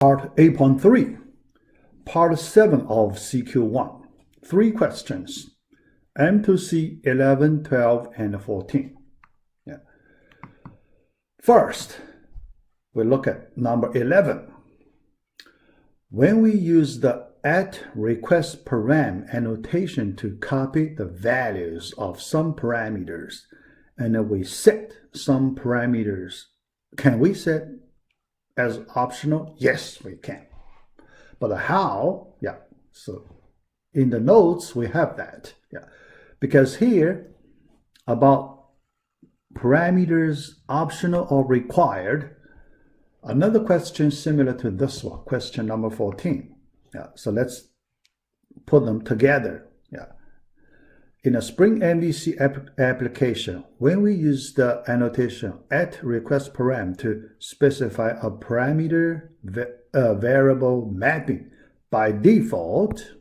Part 8.3, Part 7 of CQ1. 3 questions, M to C 11, 12, and 14. Yeah. First, we look at number 11. When we use the @request_param annotation to copy the values of some parameters, and then we set some parameters, can we set as optional? Yes, we can. But how? Yeah. So in the notes, we have that. Yeah. Because here, about parameters optional or required, another question similar to this one, question number 14. Yeah. So let's put them together. Yeah. In a Spring MVC application, when we use the annotation @request_param to specify a parameter variable mapping, by default,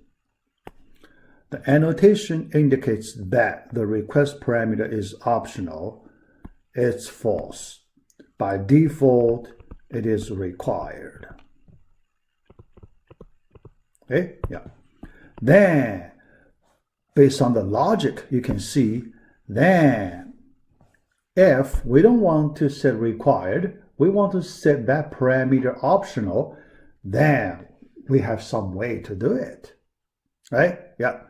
the annotation indicates that the request parameter is optional. It's false. By default, it is required. Okay? Yeah. Then, based on the logic, you can see, then if we don't want to set required, we want to set that parameter optional, then we have some way to do it, right? Yeah.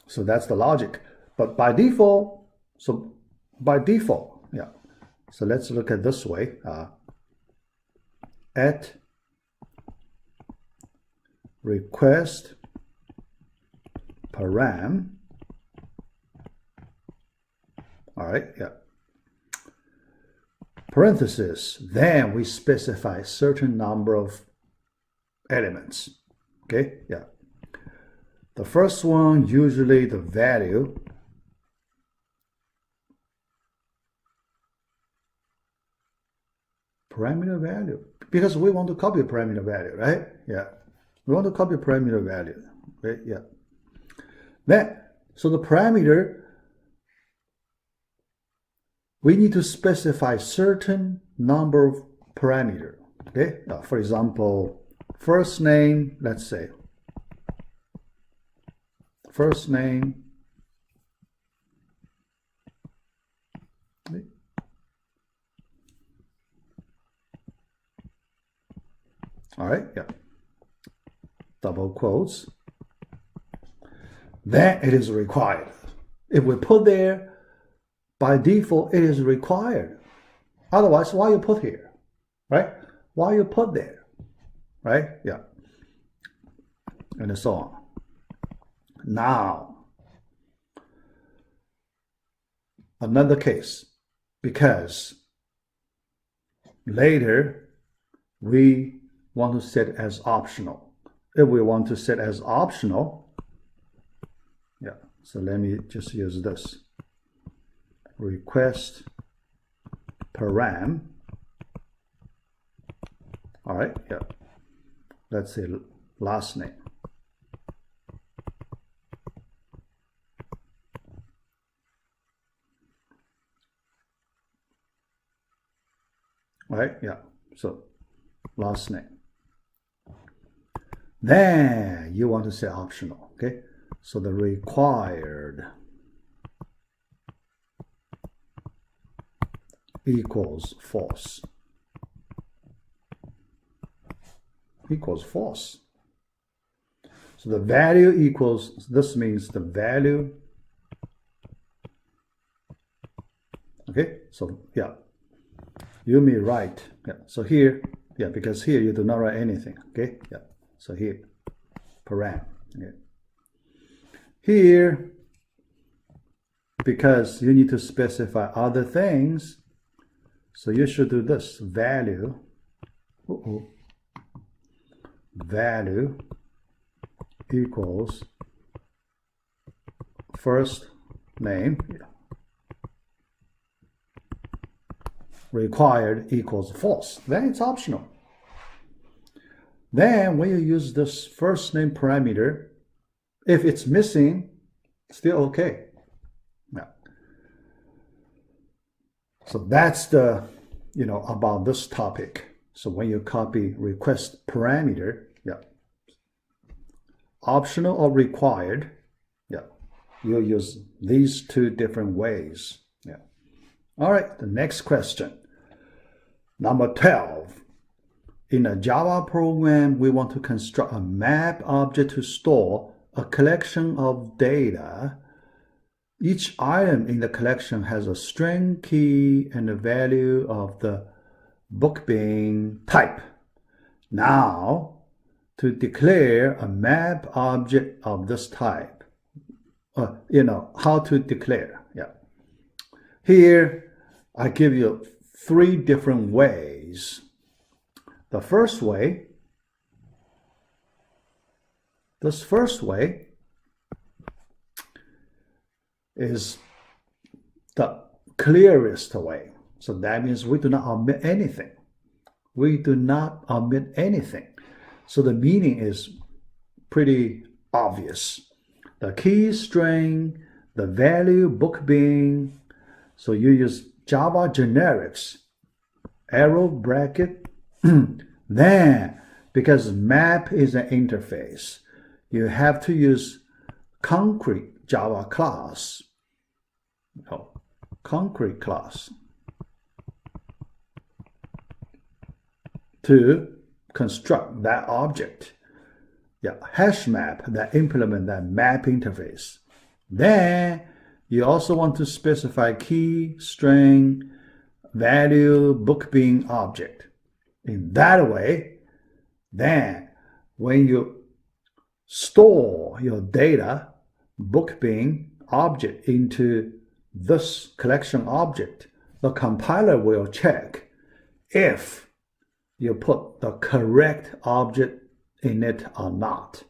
So that's the logic. But by default, yeah. So let's look at this way. @request_param. All right, yeah. Parenthesis, then we specify certain number of elements. Okay, yeah. The first one, usually the value. Parameter value. Because we want to copy parameter value, right? Yeah. We want to copy parameter value. Right? Yeah. Then, so the parameter, we need to specify certain number of parameter. Okay. Now, for example, first name, let's say. First name. Okay. All right. Yeah. Double quotes. Then it is required. If we put there, by default, it is required. Otherwise, why you put here, right? Why you put there, right? Yeah. And so on. Now, another case, because later we want to set as optional. If we want to set as optional, yeah, so let me just use this. Request_param. All right, yeah. Let's say last name. All right, yeah. So last name. Then you want to say optional, okay? So the required equals false. Equals false. So the value equals, this means the value. Okay, so yeah, you may write, yeah, so here, yeah, because here you do not write anything, okay, yeah, so here, param, okay. Here, because you need to specify other things, so you should do this, value, value equals first name, required equals false. Then it's optional. Then when you use this first name parameter, if it's missing, still okay. Yeah. So that's the, about this topic. So when you copy request parameter, yeah, optional or required, yeah, you'll use these two different ways. Yeah. All right, the next question. Number 12. In a Java program, we want to construct a map object to store a collection of data. Each item in the collection has a string key and a value of the book being type. Now, to declare a map object of this type, how to declare. Yeah. Here, I give you 3 different ways. The first way, is the clearest way. So that means we do not omit anything. We do not omit anything. So the meaning is pretty obvious. The key string, the value book being, so you use Java generics, arrow bracket. Then, because map is an interface, you have to use concrete Java class. Concrete class to construct that object. Yeah, hash map that implement that map interface. Then you also want to specify key, string, value, book being object. In that way, then when you store your data, book being object into this collection object, the compiler will check if you put the correct object in it or not.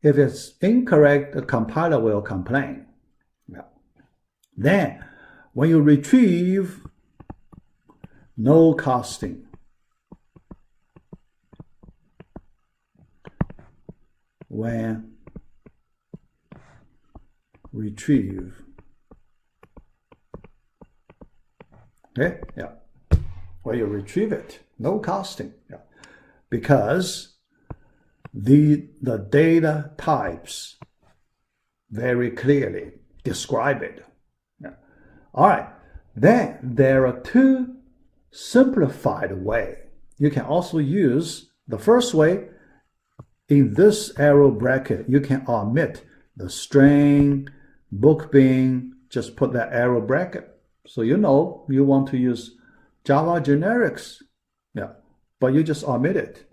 If it's incorrect, the compiler will complain. Yeah. Then, when you retrieve, no casting. When retrieve, okay, yeah. When you retrieve it, no casting, yeah, because the data types very clearly describe it. Yeah. All right. Then there are 2 simplified ways. You can also use the first way. In this arrow bracket, you can omit the string, book being, just put that arrow bracket. So you know you want to use Java generics, yeah, but you just omit it.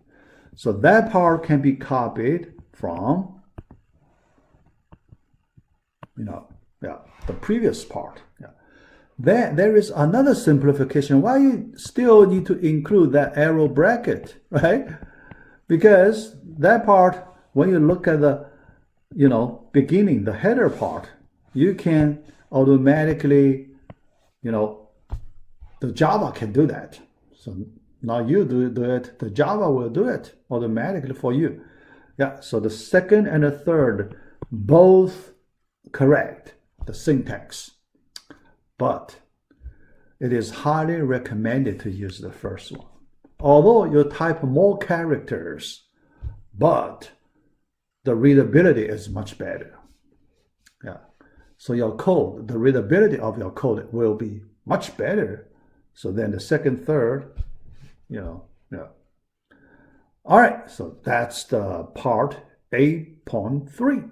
So that part can be copied from, the previous part. Yeah. Then there is another simplification. Why you still need to include that arrow bracket, right? Because that part, when you look at the, beginning, the header part, you can automatically, the Java can do that. So now you do it, the Java will do it automatically for you. Yeah, so the second and the third, both correct, the syntax. But it is highly recommended to use the first one. Although you type more characters, but the readability is much better. Yeah. So your code, the readability of your code will be much better. So then the second, third, yeah. All right, so that's the part 8.3.